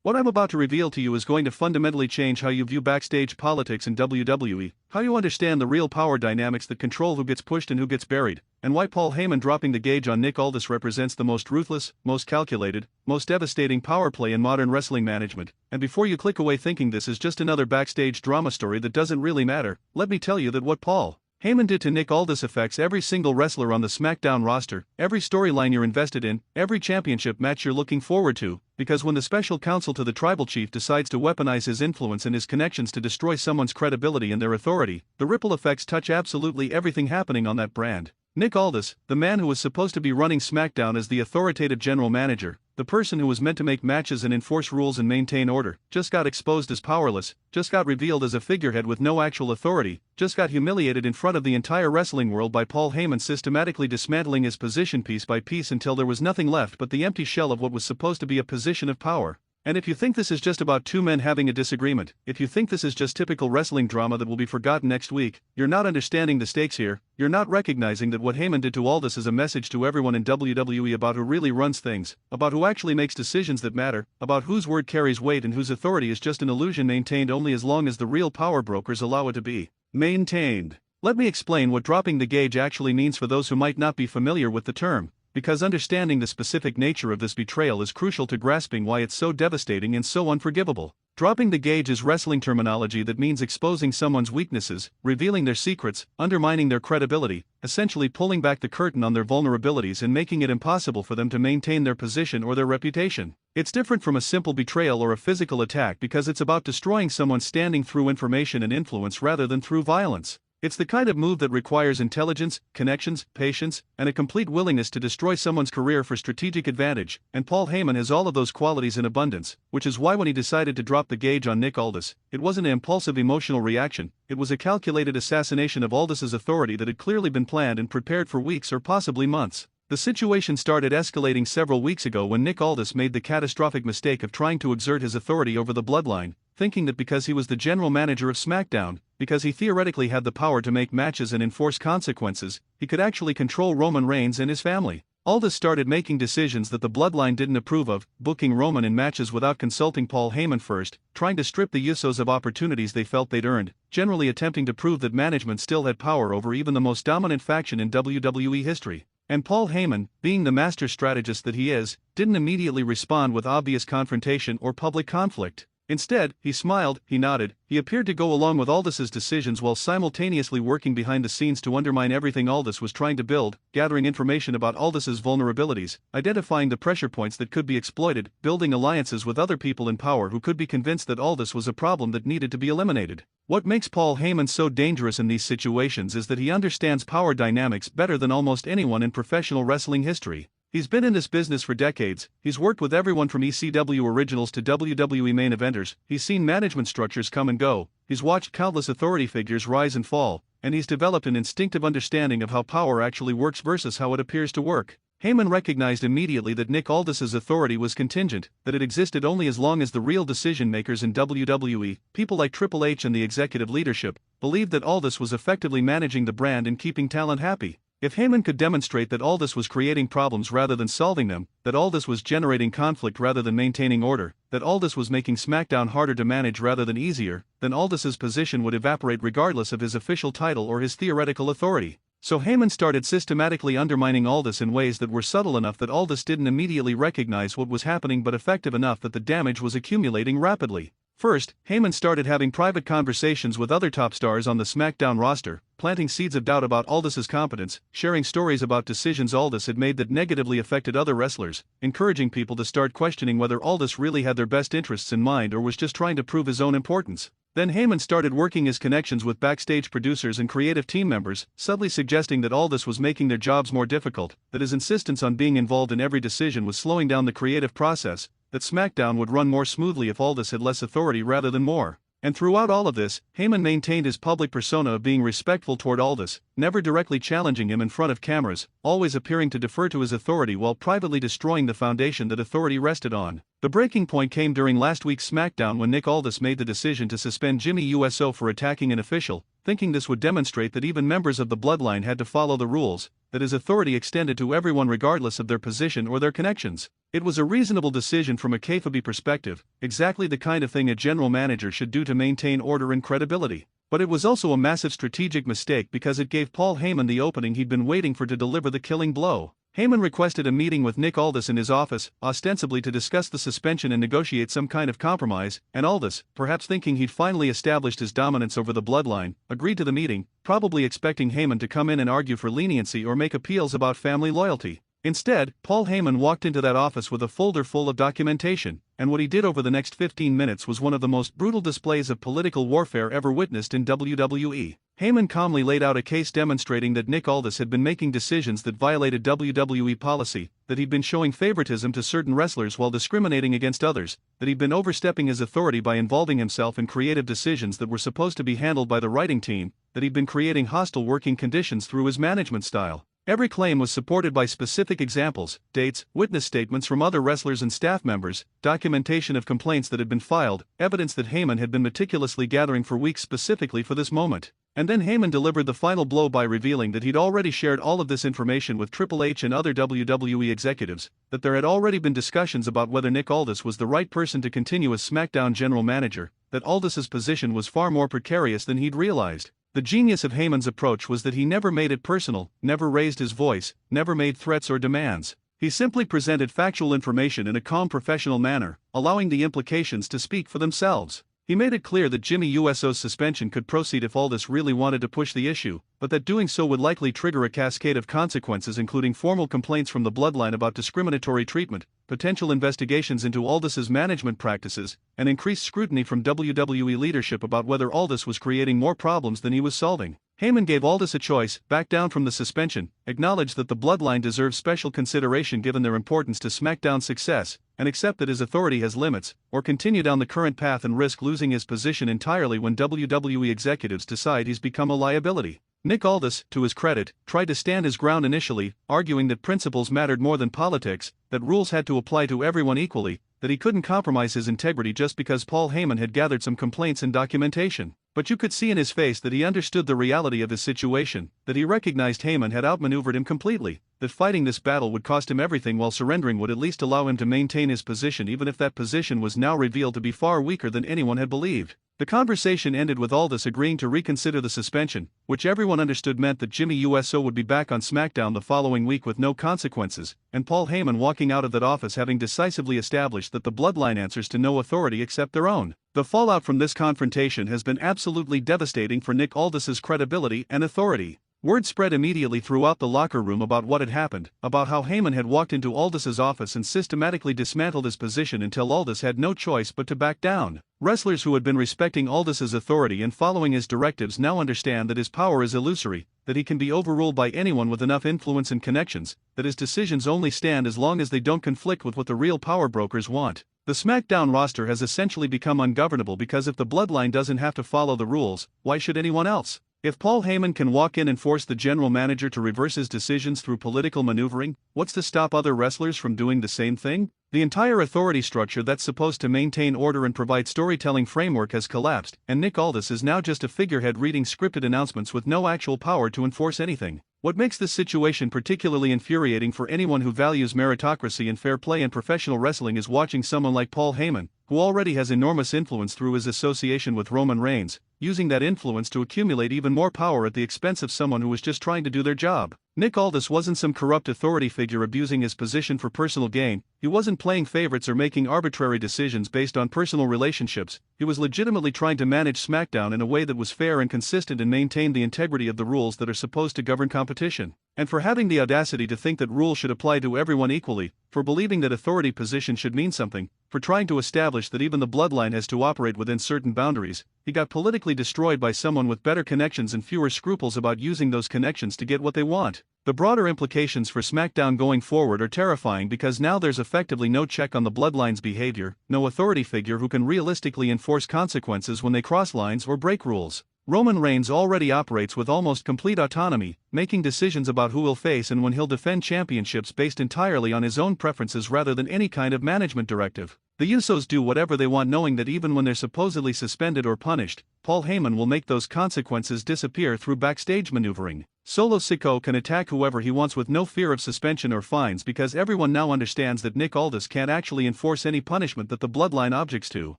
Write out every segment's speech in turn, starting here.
What I'm about to reveal to you is going to fundamentally change how you view backstage politics in WWE, how you understand the real power dynamics that control who gets pushed and who gets buried, and why Paul Heyman dropping the gauge on Nick Aldis represents the most ruthless, most calculated, most devastating power play in modern wrestling management. And before you click away thinking this is just another backstage drama story that doesn't really matter, let me tell you that what Paul Heyman did to Nick Aldis affects every single wrestler on the SmackDown roster, every storyline you're invested in, every championship match you're looking forward to, because when the special counsel to the tribal chief decides to weaponize his influence and his connections to destroy someone's credibility and their authority, the ripple effects touch absolutely everything happening on that brand. Nick Aldis, the man who was supposed to be running SmackDown as the authoritative general manager, the person who was meant to make matches and enforce rules and maintain order, just got exposed as powerless, just got revealed as a figurehead with no actual authority, just got humiliated in front of the entire wrestling world by Paul Heyman systematically dismantling his position piece by piece until there was nothing left but the empty shell of what was supposed to be a position of power. And if you think this is just about two men having a disagreement, if you think this is just typical wrestling drama that will be forgotten next week, you're not understanding the stakes here. You're not recognizing that what Heyman did to Aldis is a message to everyone in WWE about who really runs things, about who actually makes decisions that matter, about whose word carries weight and whose authority is just an illusion maintained only as long as the real power brokers allow it to be maintained. Let me explain what dropping the gauge actually means for those who might not be familiar with the term, because understanding the specific nature of this betrayal is crucial to grasping why it's so devastating and so unforgivable. Dropping the gauge is wrestling terminology that means exposing someone's weaknesses, revealing their secrets, undermining their credibility, essentially pulling back the curtain on their vulnerabilities and making it impossible for them to maintain their position or their reputation. It's different from a simple betrayal or a physical attack because it's about destroying someone standing through information and influence rather than through violence. It's the kind of move that requires intelligence, connections, patience, and a complete willingness to destroy someone's career for strategic advantage, and Paul Heyman has all of those qualities in abundance, which is why when he decided to drop the gauge on Nick Aldis, it wasn't an impulsive emotional reaction, it was a calculated assassination of Aldis's authority that had clearly been planned and prepared for weeks or possibly months. The situation started escalating several weeks ago when Nick Aldis made the catastrophic mistake of trying to exert his authority over the bloodline, thinking that because he was the general manager of SmackDown, because he theoretically had the power to make matches and enforce consequences, he could actually control Roman Reigns and his family. Aldis started making decisions that the bloodline didn't approve of, booking Roman in matches without consulting Paul Heyman first, trying to strip the Usos of opportunities they felt they'd earned, generally attempting to prove that management still had power over even the most dominant faction in WWE history. And Paul Heyman, being the master strategist that he is, didn't immediately respond with obvious confrontation or public conflict. Instead, he smiled, he nodded, he appeared to go along with Aldis's decisions while simultaneously working behind the scenes to undermine everything Aldis was trying to build, gathering information about Aldis's vulnerabilities, identifying the pressure points that could be exploited, building alliances with other people in power who could be convinced that Aldis was a problem that needed to be eliminated. What makes Paul Heyman so dangerous in these situations is that he understands power dynamics better than almost anyone in professional wrestling history. He's been in this business for decades, he's worked with everyone from ECW originals to WWE main eventers, he's seen management structures come and go, he's watched countless authority figures rise and fall, and he's developed an instinctive understanding of how power actually works versus how it appears to work. Heyman recognized immediately that Nick Aldis's authority was contingent, that it existed only as long as the real decision-makers in WWE, people like Triple H and the executive leadership, believed that Aldis was effectively managing the brand and keeping talent happy. If Heyman could demonstrate that Aldis was creating problems rather than solving them, that Aldis was generating conflict rather than maintaining order, that Aldis was making SmackDown harder to manage rather than easier, then Aldis's position would evaporate regardless of his official title or his theoretical authority. So Heyman started systematically undermining Aldis in ways that were subtle enough that Aldis didn't immediately recognize what was happening but effective enough that the damage was accumulating rapidly. First, Heyman started having private conversations with other top stars on the SmackDown roster, planting seeds of doubt about Aldis's competence, sharing stories about decisions Aldis had made that negatively affected other wrestlers, encouraging people to start questioning whether Aldis really had their best interests in mind or was just trying to prove his own importance. Then Heyman started working his connections with backstage producers and creative team members, subtly suggesting that Aldis was making their jobs more difficult, that his insistence on being involved in every decision was slowing down the creative process, that SmackDown would run more smoothly if Aldis had less authority rather than more. And throughout all of this, Heyman maintained his public persona of being respectful toward Aldis, never directly challenging him in front of cameras, always appearing to defer to his authority while privately destroying the foundation that authority rested on. The breaking point came during last week's SmackDown when Nick Aldis made the decision to suspend Jimmy USO for attacking an official, thinking this would demonstrate that even members of the bloodline had to follow the rules, that his authority extended to everyone regardless of their position or their connections. It was a reasonable decision from a kayfabe perspective, exactly the kind of thing a general manager should do to maintain order and credibility. But it was also a massive strategic mistake because it gave Paul Heyman the opening he'd been waiting for to deliver the killing blow. Heyman requested a meeting with Nick Aldis in his office, ostensibly to discuss the suspension and negotiate some kind of compromise, and Aldis, perhaps thinking he'd finally established his dominance over the bloodline, agreed to the meeting, probably expecting Heyman to come in and argue for leniency or make appeals about family loyalty. Instead, Paul Heyman walked into that office with a folder full of documentation, and what he did over the next 15 minutes was one of the most brutal displays of political warfare ever witnessed in WWE. Heyman calmly laid out a case demonstrating that Nick Aldis had been making decisions that violated WWE policy, that he'd been showing favoritism to certain wrestlers while discriminating against others, that he'd been overstepping his authority by involving himself in creative decisions that were supposed to be handled by the writing team, that he'd been creating hostile working conditions through his management style. Every claim was supported by specific examples, dates, witness statements from other wrestlers and staff members, documentation of complaints that had been filed, evidence that Heyman had been meticulously gathering for weeks specifically for this moment. And then Heyman delivered the final blow by revealing that he'd already shared all of this information with Triple H and other WWE executives, that there had already been discussions about whether Nick Aldis was the right person to continue as SmackDown general manager, that Aldis's position was far more precarious than he'd realized. The genius of Heyman's approach was that he never made it personal, never raised his voice, never made threats or demands. He simply presented factual information in a calm professional manner, allowing the implications to speak for themselves. He made it clear that Jimmy Uso's suspension could proceed if Aldis really wanted to push the issue, but that doing so would likely trigger a cascade of consequences including formal complaints from the bloodline about discriminatory treatment, potential investigations into Aldis's management practices, and increased scrutiny from WWE leadership about whether Aldis was creating more problems than he was solving. Heyman gave Aldis a choice: back down from the suspension, acknowledge that the bloodline deserves special consideration given their importance to SmackDown's success, and accept that his authority has limits, or continue down the current path and risk losing his position entirely when WWE executives decide he's become a liability. Nick Aldis, to his credit, tried to stand his ground initially, arguing that principles mattered more than politics, that rules had to apply to everyone equally, that he couldn't compromise his integrity just because Paul Heyman had gathered some complaints and documentation. But you could see in his face that he understood the reality of his situation, that he recognized Heyman had outmaneuvered him completely, that fighting this battle would cost him everything while surrendering would at least allow him to maintain his position even if that position was now revealed to be far weaker than anyone had believed. The conversation ended with Aldis agreeing to reconsider the suspension, which everyone understood meant that Jimmy Uso would be back on SmackDown the following week with no consequences, and Paul Heyman walking out of that office having decisively established that the bloodline answers to no authority except their own. The fallout from this confrontation has been absolutely devastating for Nick Aldis's credibility and authority. Word spread immediately throughout the locker room about what had happened, about how Heyman had walked into Aldis's office and systematically dismantled his position until Aldis had no choice but to back down. Wrestlers who had been respecting Aldis's authority and following his directives now understand that his power is illusory, that he can be overruled by anyone with enough influence and connections, that his decisions only stand as long as they don't conflict with what the real power brokers want. The SmackDown roster has essentially become ungovernable because if the bloodline doesn't have to follow the rules, why should anyone else? If Paul Heyman can walk in and force the general manager to reverse his decisions through political maneuvering, what's to stop other wrestlers from doing the same thing? The entire authority structure that's supposed to maintain order and provide storytelling framework has collapsed, and Nick Aldis is now just a figurehead reading scripted announcements with no actual power to enforce anything. What makes this situation particularly infuriating for anyone who values meritocracy and fair play in professional wrestling is watching someone like Paul Heyman, who already has enormous influence through his association with Roman Reigns, using that influence to accumulate even more power at the expense of someone who was just trying to do their job. Nick Aldis wasn't some corrupt authority figure abusing his position for personal gain, he wasn't playing favorites or making arbitrary decisions based on personal relationships, he was legitimately trying to manage SmackDown in a way that was fair and consistent and maintained the integrity of the rules that are supposed to govern competition. And for having the audacity to think that rules should apply to everyone equally, for believing that authority position should mean something, for trying to establish that even the bloodline has to operate within certain boundaries, he got politically destroyed by someone with better connections and fewer scruples about using those connections to get what they want. The broader implications for SmackDown going forward are terrifying because now there's effectively no check on the bloodline's behavior, no authority figure who can realistically enforce consequences when they cross lines or break rules. Roman Reigns already operates with almost complete autonomy, making decisions about who he'll face and when he'll defend championships based entirely on his own preferences rather than any kind of management directive. The Usos do whatever they want, knowing that even when they're supposedly suspended or punished, Paul Heyman will make those consequences disappear through backstage maneuvering. Solo Sikoa can attack whoever he wants with no fear of suspension or fines because everyone now understands that Nick Aldis can't actually enforce any punishment that the bloodline objects to.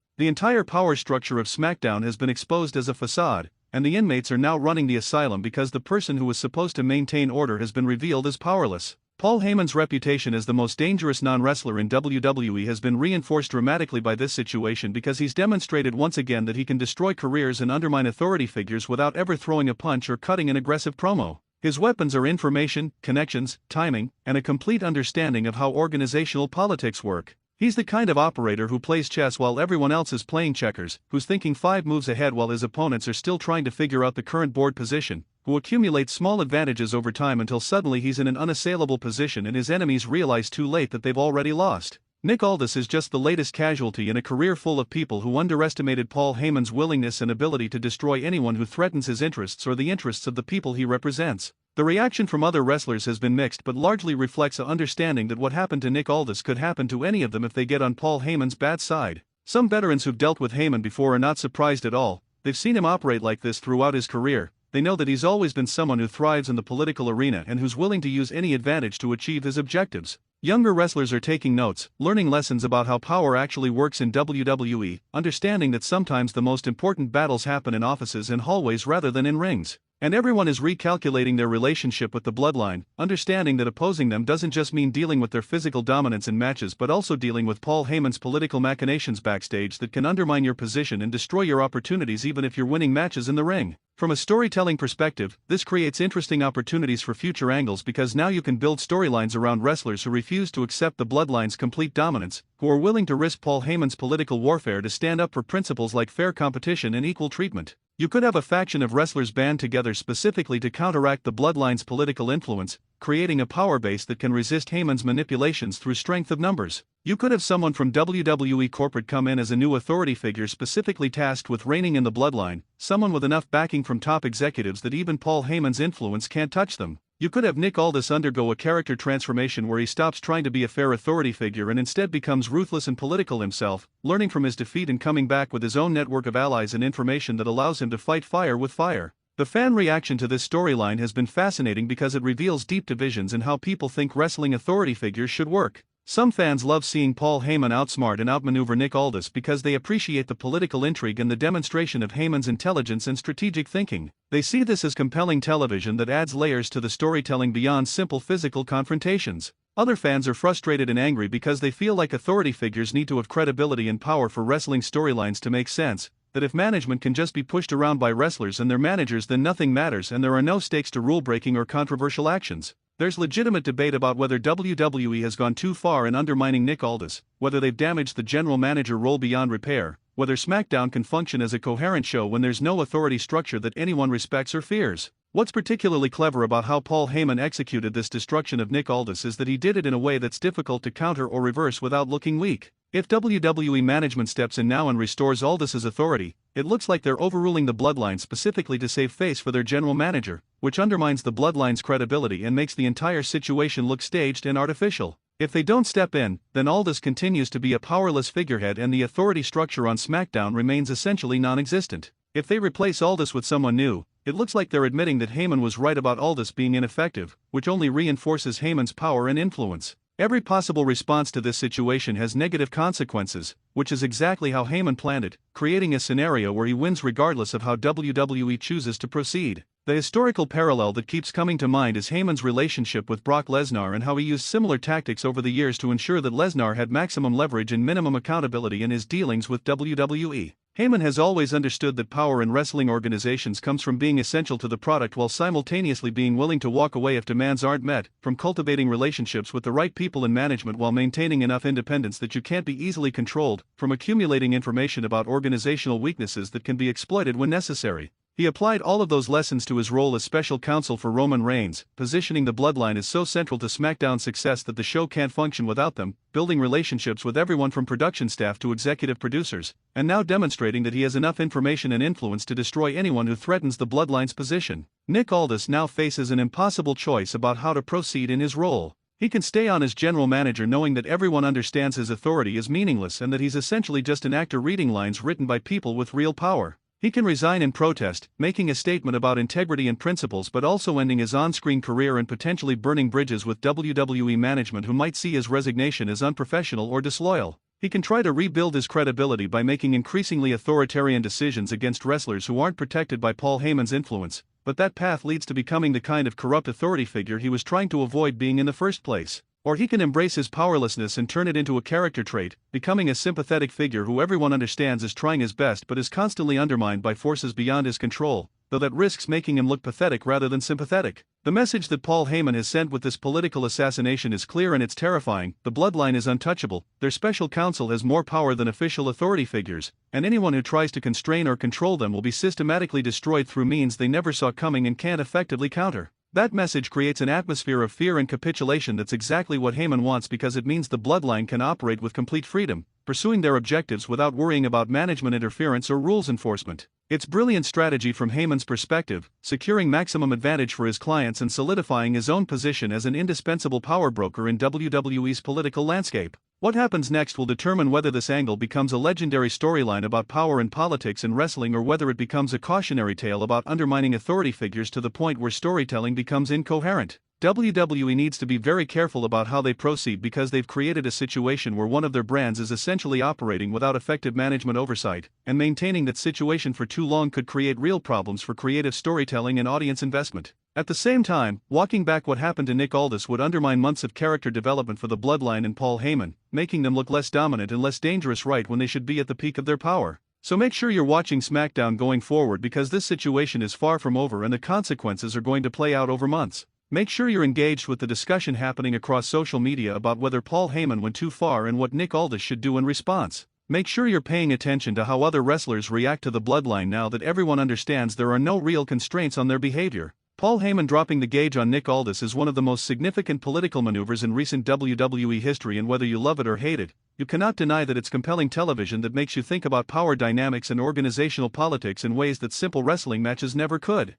The entire power structure of SmackDown has been exposed as a facade, and the inmates are now running the asylum because the person who was supposed to maintain order has been revealed as powerless. Paul Heyman's reputation as the most dangerous non-wrestler in WWE has been reinforced dramatically by this situation because he's demonstrated once again that he can destroy careers and undermine authority figures without ever throwing a punch or cutting an aggressive promo. His weapons are information, connections, timing, and a complete understanding of how organizational politics work. He's the kind of operator who plays chess while everyone else is playing checkers, who's thinking 5 moves ahead while his opponents are still trying to figure out the current board position, who accumulates small advantages over time until suddenly he's in an unassailable position and his enemies realize too late that they've already lost. Nick Aldis is just the latest casualty in a career full of people who underestimated Paul Heyman's willingness and ability to destroy anyone who threatens his interests or the interests of the people he represents. The reaction from other wrestlers has been mixed but largely reflects an understanding that what happened to Nick Aldis could happen to any of them if they get on Paul Heyman's bad side. Some veterans who've dealt with Heyman before are not surprised at all. They've seen him operate like this throughout his career. They know that he's always been someone who thrives in the political arena and who's willing to use any advantage to achieve his objectives. Younger wrestlers are taking notes, learning lessons about how power actually works in WWE, understanding that sometimes the most important battles happen in offices and hallways rather than in rings. And everyone is recalculating their relationship with the bloodline, understanding that opposing them doesn't just mean dealing with their physical dominance in matches but also dealing with Paul Heyman's political machinations backstage that can undermine your position and destroy your opportunities even if you're winning matches in the ring. From a storytelling perspective, this creates interesting opportunities for future angles because now you can build storylines around wrestlers who refuse to accept the bloodline's complete dominance, who are willing to risk Paul Heyman's political warfare to stand up for principles like fair competition and equal treatment. You could have a faction of wrestlers band together specifically to counteract the bloodline's political influence, creating a power base that can resist Heyman's manipulations through strength of numbers. You could have someone from WWE corporate come in as a new authority figure specifically tasked with reigning in the bloodline, someone with enough backing from top executives that even Paul Heyman's influence can't touch them. You could have Nick Aldis undergo a character transformation where he stops trying to be a fair authority figure and instead becomes ruthless and political himself, learning from his defeat and coming back with his own network of allies and information that allows him to fight fire with fire. The fan reaction to this storyline has been fascinating because it reveals deep divisions in how people think wrestling authority figures should work. Some fans love seeing Paul Heyman outsmart and outmaneuver Nick Aldis because they appreciate the political intrigue and the demonstration of Heyman's intelligence and strategic thinking. They see this as compelling television that adds layers to the storytelling beyond simple physical confrontations. Other fans are frustrated and angry because they feel like authority figures need to have credibility and power for wrestling storylines to make sense, that if management can just be pushed around by wrestlers and their managers then nothing matters and there are no stakes to rule-breaking or controversial actions. There's legitimate debate about whether WWE has gone too far in undermining Nick Aldis, whether they've damaged the general manager role beyond repair, whether SmackDown can function as a coherent show when there's no authority structure that anyone respects or fears. What's particularly clever about how Paul Heyman executed this destruction of Nick Aldis is that he did it in a way that's difficult to counter or reverse without looking weak. If WWE management steps in now and restores Aldis's authority, it looks like they're overruling the bloodline specifically to save face for their general manager, which undermines the bloodline's credibility and makes the entire situation look staged and artificial. If they don't step in, then Aldis continues to be a powerless figurehead and the authority structure on SmackDown remains essentially non-existent. If they replace Aldis with someone new, it looks like they're admitting that Heyman was right about Aldis being ineffective, which only reinforces Heyman's power and influence. Every possible response to this situation has negative consequences, which is exactly how Heyman planned it, creating a scenario where he wins regardless of how WWE chooses to proceed. The historical parallel that keeps coming to mind is Heyman's relationship with Brock Lesnar and how he used similar tactics over the years to ensure that Lesnar had maximum leverage and minimum accountability in his dealings with WWE. Heyman has always understood that power in wrestling organizations comes from being essential to the product while simultaneously being willing to walk away if demands aren't met, from cultivating relationships with the right people in management while maintaining enough independence that you can't be easily controlled, from accumulating information about organizational weaknesses that can be exploited when necessary. He applied all of those lessons to his role as special counsel for Roman Reigns, positioning the bloodline as so central to SmackDown's success that the show can't function without them, building relationships with everyone from production staff to executive producers, and now demonstrating that he has enough information and influence to destroy anyone who threatens the bloodline's position. Nick Aldis now faces an impossible choice about how to proceed in his role. He can stay on as general manager knowing that everyone understands his authority is meaningless and that he's essentially just an actor reading lines written by people with real power. He can resign in protest, making a statement about integrity and principles but also ending his on-screen career and potentially burning bridges with WWE management who might see his resignation as unprofessional or disloyal. He can try to rebuild his credibility by making increasingly authoritarian decisions against wrestlers who aren't protected by Paul Heyman's influence, but that path leads to becoming the kind of corrupt authority figure he was trying to avoid being in the first place. Or he can embrace his powerlessness and turn it into a character trait, becoming a sympathetic figure who everyone understands is trying his best but is constantly undermined by forces beyond his control, though that risks making him look pathetic rather than sympathetic. The message that Paul Heyman has sent with this political assassination is clear and it's terrifying. The bloodline is untouchable, their special counsel has more power than official authority figures, and anyone who tries to constrain or control them will be systematically destroyed through means they never saw coming and can't effectively counter. That message creates an atmosphere of fear and capitulation that's exactly what Heyman wants because it means the bloodline can operate with complete freedom, pursuing their objectives without worrying about management interference or rules enforcement. It's brilliant strategy from Heyman's perspective, securing maximum advantage for his clients and solidifying his own position as an indispensable power broker in WWE's political landscape. What happens next will determine whether this angle becomes a legendary storyline about power and politics in wrestling or whether it becomes a cautionary tale about undermining authority figures to the point where storytelling becomes incoherent. WWE needs to be very careful about how they proceed because they've created a situation where one of their brands is essentially operating without effective management oversight, and maintaining that situation for too long could create real problems for creative storytelling and audience investment. At the same time, walking back what happened to Nick Aldis would undermine months of character development for the Bloodline and Paul Heyman, making them look less dominant and less dangerous right when they should be at the peak of their power. So make sure you're watching SmackDown going forward because this situation is far from over and the consequences are going to play out over months. Make sure you're engaged with the discussion happening across social media about whether Paul Heyman went too far and what Nick Aldis should do in response. Make sure you're paying attention to how other wrestlers react to the Bloodline now that everyone understands there are no real constraints on their behavior. Paul Heyman dropping the gauge on Nick Aldis is one of the most significant political maneuvers in recent WWE history, and whether you love it or hate it, you cannot deny that it's compelling television that makes you think about power dynamics and organizational politics in ways that simple wrestling matches never could.